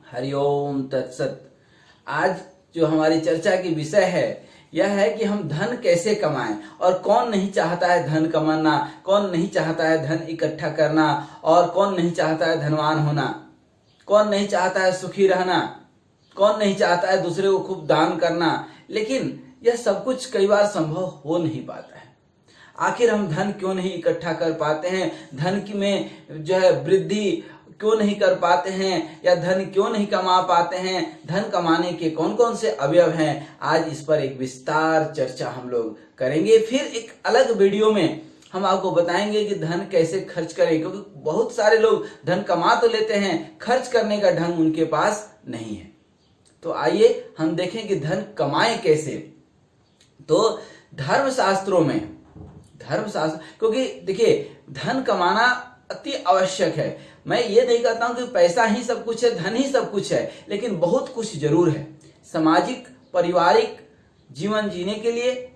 हरिओम तत्सत। आज जो हमारी चर्चा की विषय है यह है कि हम धन कैसे कमाएं और कौन नहीं चाहता है धन कमाना, कौन नहीं चाहता है धन इकट्ठा करना और कौन नहीं चाहता है धनवान होना, कौन नहीं चाहता है सुखी रहना, कौन नहीं चाहता है दूसरे को खूब दान करना। लेकिन यह सब कुछ कई बार संभव हो नहीं पाता है। आखिर हम धन क्यों नहीं इकट्ठा कर पाते हैं, धन की में जो है वृद्धि क्यों नहीं कर पाते हैं, या धन क्यों नहीं कमा पाते हैं, धन कमाने के कौन कौन से अवयव हैं। आज इस पर एक विस्तार चर्चा हम लोग करेंगे। फिर एक अलग वीडियो में हम आपको बताएंगे कि धन कैसे खर्च करें, क्योंकि बहुत सारे लोग धन कमा तो लेते हैं, खर्च करने का ढंग उनके पास नहीं है। तो आइए हम देखें कि धन कमाएं कैसे। तो धर्मशास्त्रों में, धर्मशास्त्र, क्योंकि देखिए धन कमाना अति आवश्यक है। मैं ये नहीं कहता हूं कि पैसा ही सब कुछ है, धन ही सब कुछ है, लेकिन बहुत कुछ जरूर है। सामाजिक पारिवारिक जीवन जीने के लिए,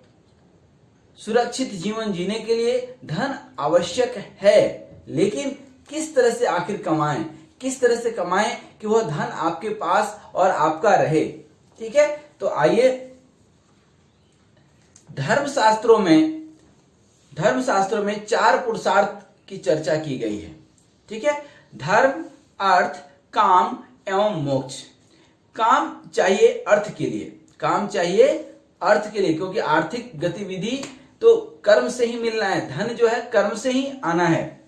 सुरक्षित जीवन जीने के लिए धन आवश्यक है। लेकिन किस तरह से आखिर कमाएं, किस तरह से कमाएं कि वह धन आपके पास और आपका रहे। ठीक है, तो आइए धर्मशास्त्रों में 4 पुरुषार्थ की चर्चा की गई है। ठीक है, धर्म, अर्थ, काम एवं मोक्ष। काम चाहिए अर्थ के लिए, काम चाहिए अर्थ के लिए, क्योंकि आर्थिक गतिविधि तो कर्म से ही मिलना है, धन जो है कर्म से ही आना है।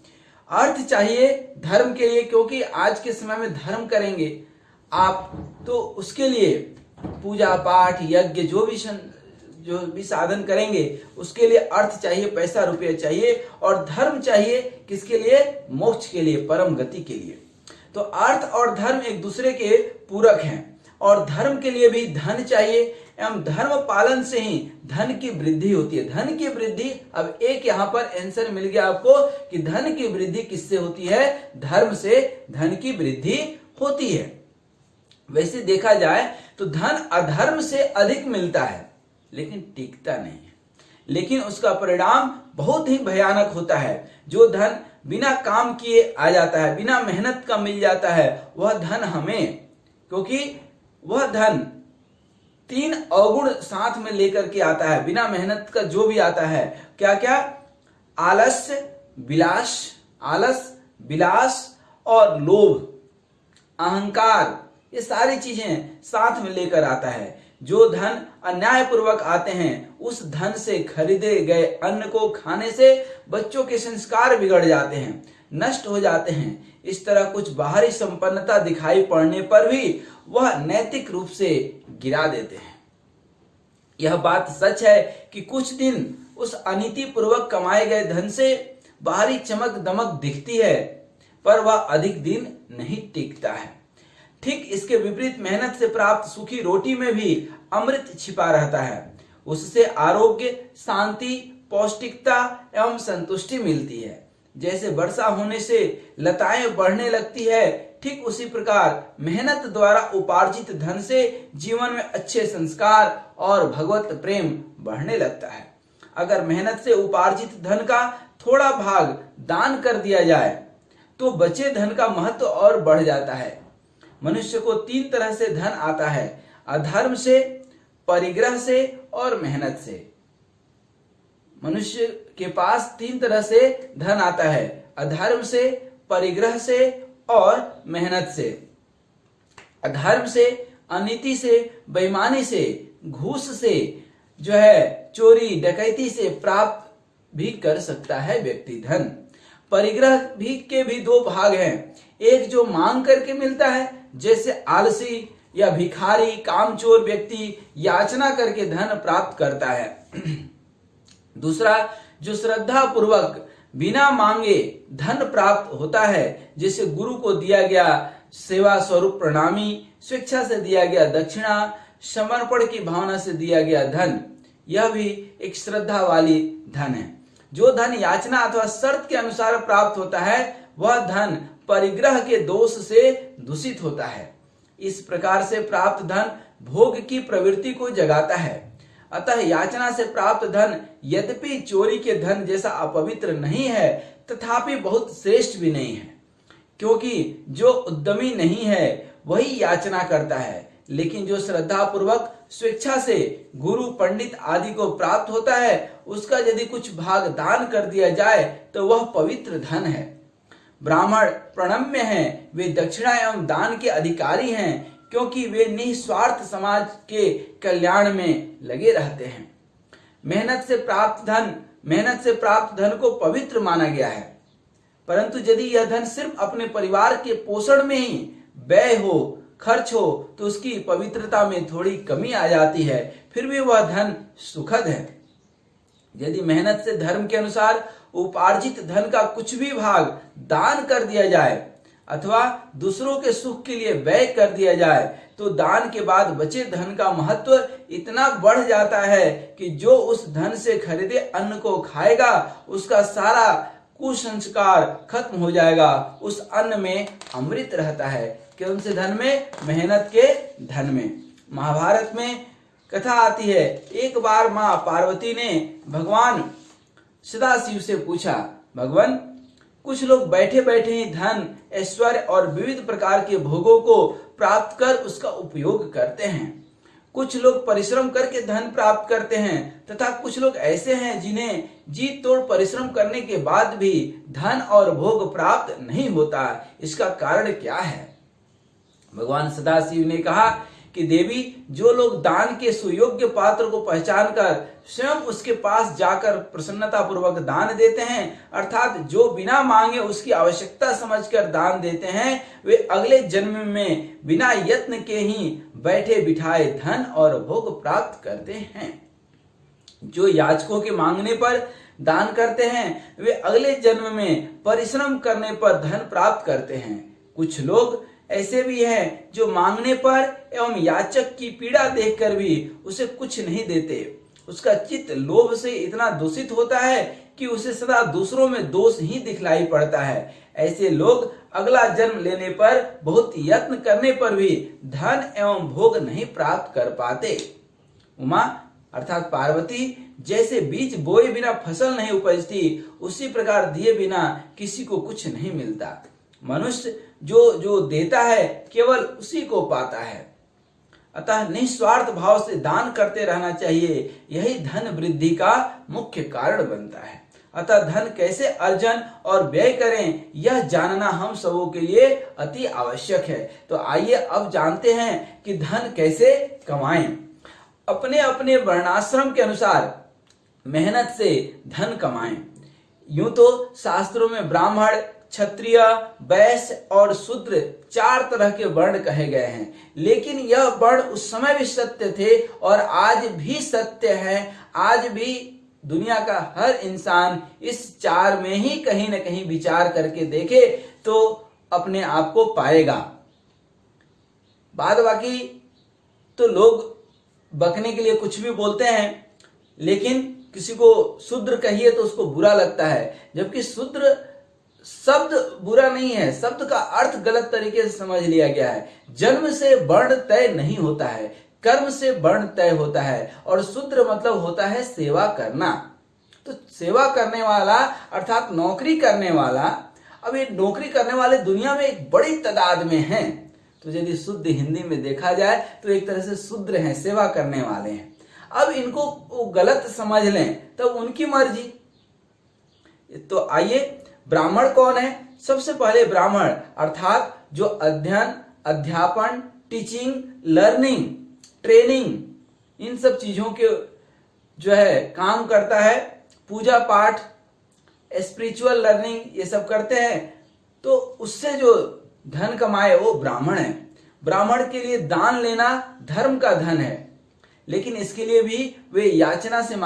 अर्थ चाहिए धर्म के लिए, क्योंकि आज के समय में धर्म करेंगे आप तो उसके लिए पूजा पाठ यज्ञ जो भी साधन करेंगे उसके लिए अर्थ चाहिए, पैसा रुपया चाहिए। और धर्म चाहिए किसके लिए? मोक्ष के लिए, परम गति के लिए। तो अर्थ और धर्म एक दूसरे के पूरक हैं, और धर्म के लिए भी धन चाहिए एवं धर्म पालन से ही धन की वृद्धि होती है। धन की वृद्धि, अब एक यहाँ पर आंसर मिल गया आपको कि धन की वृद्धि किससे होती है? धर्म से धन की वृद्धि होती है। वैसे देखा जाए तो धन अधर्म से अधिक मिलता है लेकिन टिकता नहीं है, लेकिन उसका परिणाम बहुत ही भयानक होता है। जो धन बिना काम किए आ जाता है, बिना मेहनत का मिल जाता है, वह धन हमें, क्योंकि वह धन 3 अवगुण साथ में लेकर के आता है। बिना मेहनत का जो भी आता है, क्या क्या? आलस, विलास और लोभ, अहंकार, ये सारी चीजें साथ में लेकर आता है। जो धन अन्यायपूर्वक आते हैं, उस धन से खरीदे गए अन्न को खाने से बच्चों के संस्कार बिगड़ जाते हैं, नष्ट हो जाते हैं। इस तरह कुछ बाहरी संपन्नता दिखाई पड़ने पर भी वह नैतिक रूप से गिरा देते हैं। यह बात सच है कि कुछ दिन उस अनीति पूर्वक कमाए गए धन से बाहरी चमक दमक दिखती है, पर वह अधिक दिन नहीं टिकता है। ठीक इसके विपरीत मेहनत से प्राप्त सूखी रोटी में भी अमृत छिपा रहता है। उससे आरोग्य, शांति, पौष्टिकता एवं संतुष्टि मिलती है। जैसे वर्षा होने से लताएं बढ़ने लगती है, ठीक उसी प्रकार मेहनत द्वारा उपार्जित धन से जीवन में अच्छे संस्कार और भगवत प्रेम बढ़ने लगता है। अगर मेहनत से उपार्जित धन का थोड़ा भाग दान कर दिया जाए तो बचे धन का महत्व और बढ़ जाता है। मनुष्य को 3 तरह से धन आता है: अधर्म से, परिग्रह से और मेहनत से। मनुष्य के पास 3 तरह से धन आता है: अधर्म से, परिग्रह से और मेहनत से। अधर्म से, अनीति से, बेईमानी से, घूस से, जो है चोरी डकैती से प्राप्त भी कर सकता है व्यक्ति धन। परिग्रह के भी 2 भाग हैं। एक जो मांग करके मिलता है, जैसे आलसी या भिखारी, कामचोर व्यक्ति याचना करके धन प्राप्त करता है। दूसरा जो श्रद्धा पूर्वक बिना मांगे धन प्राप्त होता है, जैसे गुरु को दिया गया सेवा स्वरूप प्रणामी, स्वेच्छा से दिया गया दक्षिणा, समर्पण की भावना से दिया गया धन। यह भी एक श्रद्धा वाली धन है। जो धन याचना अथवा शर्त के अनुसार प्राप्त होता है, वह धन परिग्रह के दोष से दूषित होता है। इस प्रकार से प्राप्त धन भोग की प्रवृत्ति को जगाता है। अतः याचना से प्राप्त धन यद्यपि चोरी के धन जैसा अपवित्र नहीं है, तथापि बहुत श्रेष्ठ भी नहीं है, क्योंकि जो उद्यमी नहीं है वही याचना करता है, लेकिन जो श्रद्धा पूर्वक स्वेच्छा से गुरु पंडित आदि को प्राप्त होता है, उसका यदि कुछ भाग दान कर दिया जाए तो वह पवित्र धन है। ब्राह्मण प्रणम्य हैं, वे दक्षिणा एवं दान के अधिकारी हैं, क्योंकि वे निस्वार्थ समाज के कल्याण में लगे रहते हैं। मेहनत से प्राप्त धन को पवित्र माना गया है, परंतु यदि यह धन सिर्फ अपने परिवार के पोषण में ही व्यय हो, खर्च हो, तो उसकी पवित्रता में थोड़ी कमी आ जाती है, फिर भी वह धन सुखद है। यदि मेहनत से धर्म के अनुसार उपार्जित धन का कुछ भी भाग दान कर दिया जाए अथवा दूसरों के सुख के लिए व्यय कर दिया जाए, तो दान के बाद बचे धन का महत्व इतना बढ़ जाता है कि जो उस धन से खरीदे अन्न को खाएगा, उसका सारा कुसंस्कार खत्म हो जाएगा। उस अन्न में अमृत रहता है। कौन से धन में? मेहनत के धन में। महाभारत में कथा आती है, एक बार मां पार्वती ने भगवान सदाशिव से पूछा, भगवान, कुछ लोग बैठे बैठे ही धन, ऐश्वर्य और विविध प्रकार के भोगों को प्राप्त कर उसका उपयोग करते हैं। कुछ लोग परिश्रम करके धन प्राप्त करते हैं तथा कुछ लोग ऐसे हैं जिन्हें जी तोड़ परिश्रम करने के बाद भी धन और भोग प्राप्त नहीं होता। इसका कारण क्या है? भगवान सदाशिव ने कहा कि देवी, जो लोग दान के सुयोग्य पात्र को पहचान कर स्वयं उसके पास जाकर प्रसन्नता पूर्वक दान देते हैं, अर्थात जो बिना मांगे उसकी आवश्यकता समझकर दान देते हैं, वे अगले जन्म में बिना यत्न के ही बैठे बिठाए धन और भोग प्राप्त करते हैं। जो याचकों के मांगने पर दान करते हैं, वे अगले जन्म में परिश्रम करने पर धन प्राप्त करते हैं। कुछ लोग ऐसे भी हैं जो मांगने पर एवं याचक की पीड़ा देखकर भी उसे कुछ नहीं देते। उसका चित्त लोभ से इतना दूषित होता है कि उसे सदा दूसरों में दोष ही दिखलाई पड़ता है। ऐसे लोग अगला जन्म लेने पर बहुत यत्न करने पर भी धन एवं भोग नहीं प्राप्त कर पाते। उमा अर्थात पार्वती, जैसे बीज बोए बिना फसल नहीं उपजती, उसी प्रकार दिए बिना किसी को कुछ नहीं मिलता। मनुष्य जो देता है केवल उसी को पाता है। अतः निस्वार्थ भाव से दान करते रहना चाहिए, यही धन वृद्धि का मुख्य कारण बनता है। अतः धन कैसे अर्जन और व्यय करें, यह जानना हम सबों के लिए अति आवश्यक है। तो आइए अब जानते हैं कि धन कैसे कमाएं। अपने अपने वर्णाश्रम के अनुसार मेहनत से धन कमाएं। यूं तो शास्त्रों में ब्राह्मण, क्षत्रिय, वैश्य और शूद्र 4 तरह के वर्ण कहे गए हैं, लेकिन यह वर्ण उस समय भी सत्य थे और आज भी सत्य है। आज भी दुनिया का हर इंसान इस 4 में ही कहीं न कहीं विचार करके देखे तो अपने आप को पाएगा। बाद बाकी तो लोग बकने के लिए कुछ भी बोलते हैं, लेकिन किसी को शूद्र कहिए तो उसको बुरा लगता है, जबकि शूद्र शब्द बुरा नहीं है, शब्द का अर्थ गलत तरीके से समझ लिया गया है। जन्म से वर्ण तय नहीं होता है, कर्म से वर्ण तय होता है। और शूद्र मतलब होता है सेवा करना। तो सेवा करने वाला अर्थात नौकरी करने वाला। अब ये नौकरी करने वाले दुनिया में एक बड़ी तादाद में हैं, तो यदि शुद्ध हिंदी में देखा जाए तो एक तरह से शूद्र हैं, सेवा करने वाले हैं। अब इनको वो गलत समझ लें तो उनकी मर्जी। तो आइए, ब्राह्मण कौन है? सबसे पहले ब्राह्मण अर्थात जो अध्ययन, अध्यापन, टीचिंग, लर्निंग, ट्रेनिंग, इन सब चीजों के जो है काम करता है, पूजा पाठ, स्पिरिचुअल लर्निंग ये सब करते हैं, तो उससे जो धन कमाए वो ब्राह्मण है। ब्राह्मण के लिए दान लेना धर्म का धन है, लेकिन इसके लिए भी वे याचना से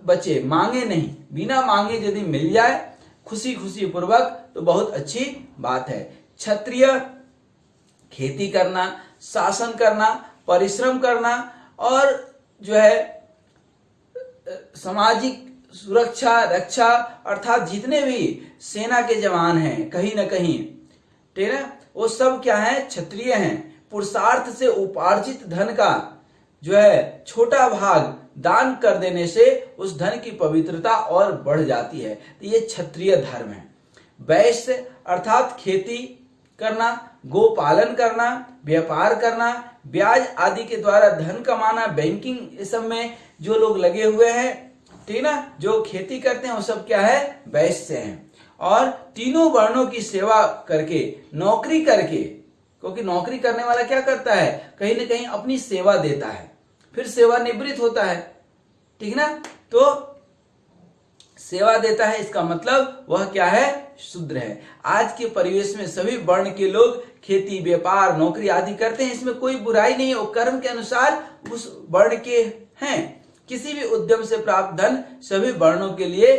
बचे, मांगे नहीं। बिना मांगे यदि मिल जाए खुशी खुशी पूर्वक तो बहुत अच्छी बात है। क्षत्रिय खेती करना, शासन करना, परिश्रम करना और जो है सामाजिक सुरक्षा, रक्षा अर्थात जितने भी सेना के जवान हैं कहीं ना कहीं, ठीक है, वो सब क्या है? क्षत्रिय हैं। पुरुषार्थ से उपार्जित धन का जो है छोटा भाग दान कर देने से उस धन की पवित्रता और बढ़ जाती है। तो ये क्षत्रिय धर्म है। वैश्य अर्थात खेती करना, गो पालन करना, व्यापार करना, ब्याज आदि के द्वारा धन कमाना, बैंकिंग सब में जो लोग लगे हुए हैं, ठीक ना, जो खेती करते हैं वो सब क्या है, वैश्य हैं। और तीनों वर्णों की सेवा करके, नौकरी करके, क्योंकि नौकरी करने वाला क्या करता है, कहीं ना कहीं अपनी सेवा देता है, फिर सेवानिवृत्त होता है, ठीक ना, तो सेवा देता है, इसका मतलब वह क्या है, शूद्र है। आज के परिवेश में सभी वर्ण के लोग खेती, व्यापार, नौकरी आदि करते हैं, इसमें कोई बुराई नहीं है, वो कर्म के अनुसार उस वर्ण के हैं। किसी भी उद्यम से प्राप्त धन सभी वर्णों के लिए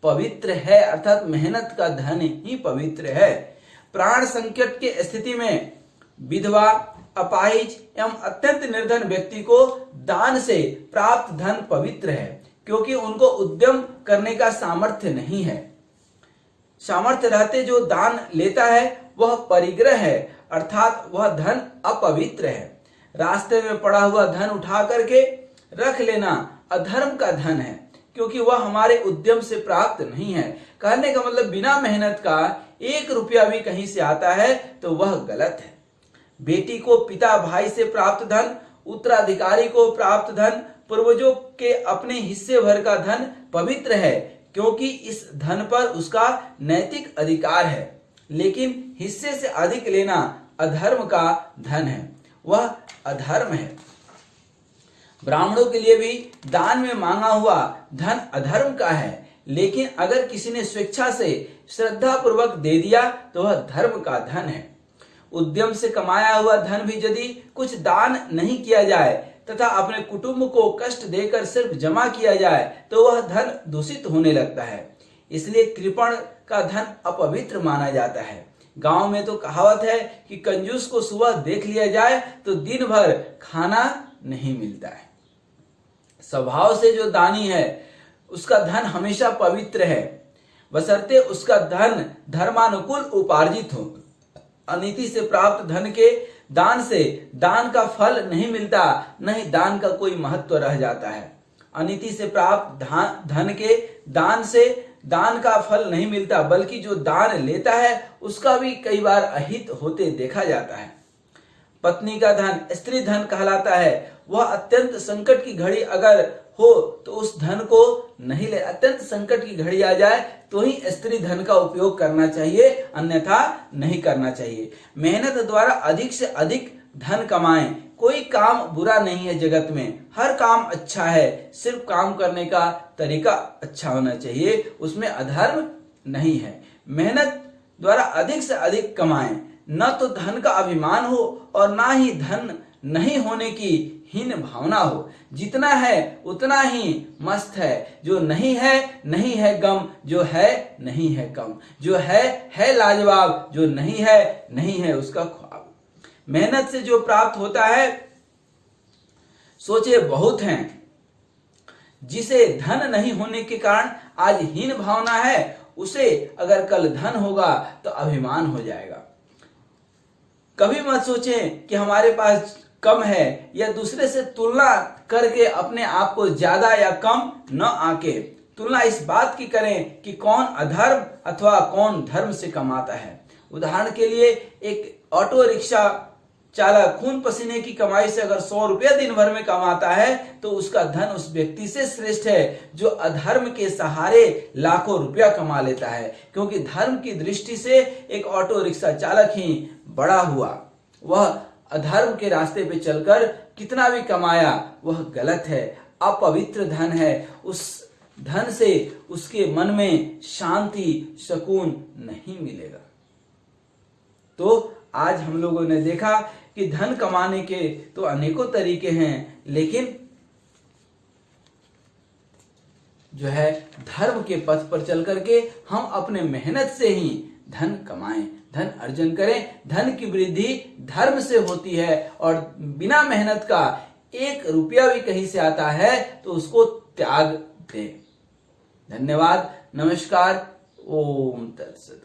पवित्र है, अर्थात मेहनत का धन ही पवित्र है। प्राण संकट के स्थिति में विधवा, अपाहिज एवं अत्यंत निर्धन व्यक्ति को दान से प्राप्त धन पवित्र है, क्योंकि उनको उद्यम करने का सामर्थ्य नहीं है। सामर्थ्य रहते जो दान लेता है वह परिग्रह है, अर्थात वह धन अपवित्र है। रास्ते में पड़ा हुआ धन उठा करके रख लेना अधर्म का धन है, क्योंकि वह हमारे उद्यम से प्राप्त नहीं है। कहने का मतलब बिना मेहनत का 1 रुपया भी कहीं से आता है तो वह गलत है। बेटी को पिता भाई से प्राप्त धन, उत्तराधिकारी को प्राप्त धन, पूर्वजों के अपने हिस्से भर का धन पवित्र है, क्योंकि इस धन पर उसका नैतिक अधिकार है। लेकिन हिस्से से अधिक लेना अधर्म का धन है, वह अधर्म है। ब्राह्मणों के लिए भी दान में मांगा हुआ धन अधर्म का है, लेकिन अगर किसी ने स्वेच्छा से श्रद्धा पूर्वक दे दिया तो वह धर्म का धन है। उद्यम से कमाया हुआ धन भी यदि कुछ दान नहीं किया जाए तथा अपने कुटुंब को कष्ट देकर सिर्फ जमा किया जाए तो वह धन दूषित होने लगता है। इसलिए कृपण का धन अपवित्र माना जाता है। गांव में तो कहावत है कि कंजूस को सुबह देख लिया जाए तो दिन भर खाना नहीं मिलता है। स्वभाव से जो दानी है उसका धन हमेशा पवित्र है, बशर्ते उसका धन धर्मानुकूल उपार्जित हो। अनीति से प्राप्त धन के दान से दान का फल नहीं मिलता, न ही दान का कोई महत्व रह जाता है। अनीति से प्राप्त धन के दान से दान का फल नहीं मिलता, बल्कि जो दान लेता है उसका भी कई बार अहित होते देखा जाता है। पत्नी का धन स्त्री धन कहलाता है। वह अत्यंत संकट की घड़ी अगर हो तो उस धन को नहीं ले, अत्यंत संकट की घड़ी आ जाए तो ही स्त्री धन का उपयोग करना चाहिए, अन्यथा नहीं करना चाहिए। मेहनत द्वारा अधिक से अधिक धन कमाएं। कोई काम बुरा नहीं है जगत में, हर काम अच्छा है, सिर्फ काम करने का तरीका अच्छा होना चाहिए, उसमें अधर्म नहीं है। मेहनत द्वारा अधिक से अधिक कमाएं, न तो धन का अभिमान हो और ना ही धन नहीं होने की हीन भावना हो। जितना है उतना ही मस्त है, जो नहीं है नहीं है गम, जो है नहीं है कम, जो है लाजवाब, जो नहीं है उसका ख्वाब। मेहनत से जो प्राप्त होता है सोचे बहुत हैं, जिसे धन नहीं होने के कारण आज हीन भावना है, उसे अगर कल धन होगा तो अभिमान हो जाएगा। कभी मत सोचें कि हमारे पास कम है या दूसरे से तुलना करके अपने आप को ज्यादा या कम न आके। तुलना इस बात की करें कि कौन अधर्म अथवा कौन धर्म से कमाता है। उदाहरण के लिए एक ऑटो रिक्शा चालक खून पसीने की कमाई से अगर 100 रुपया दिन भर में कमाता है तो उसका धन उस व्यक्ति से श्रेष्ठ है जो अधर्म के सहारे लाखों रुपया कमा लेता है, क्योंकि धर्म की दृष्टि से एक ऑटो रिक्शा चालक ही बड़ा हुआ। वह अधर्म के रास्ते पे चलकर कितना भी कमाया वह गलत है, अपवित्र धन है। उस धन से उसके मन में शांति सुकून नहीं मिलेगा। तो आज हम लोगों ने देखा कि धन कमाने के तो अनेकों तरीके हैं, लेकिन जो है धर्म के पथ पर चल करके हम अपने मेहनत से ही धन कमाएं, धन अर्जन करें। धन की वृद्धि धर्म से होती है और बिना मेहनत का 1 रुपया भी कहीं से आता है तो उसको त्याग दें। धन्यवाद, नमस्कार, ओम तत्सत।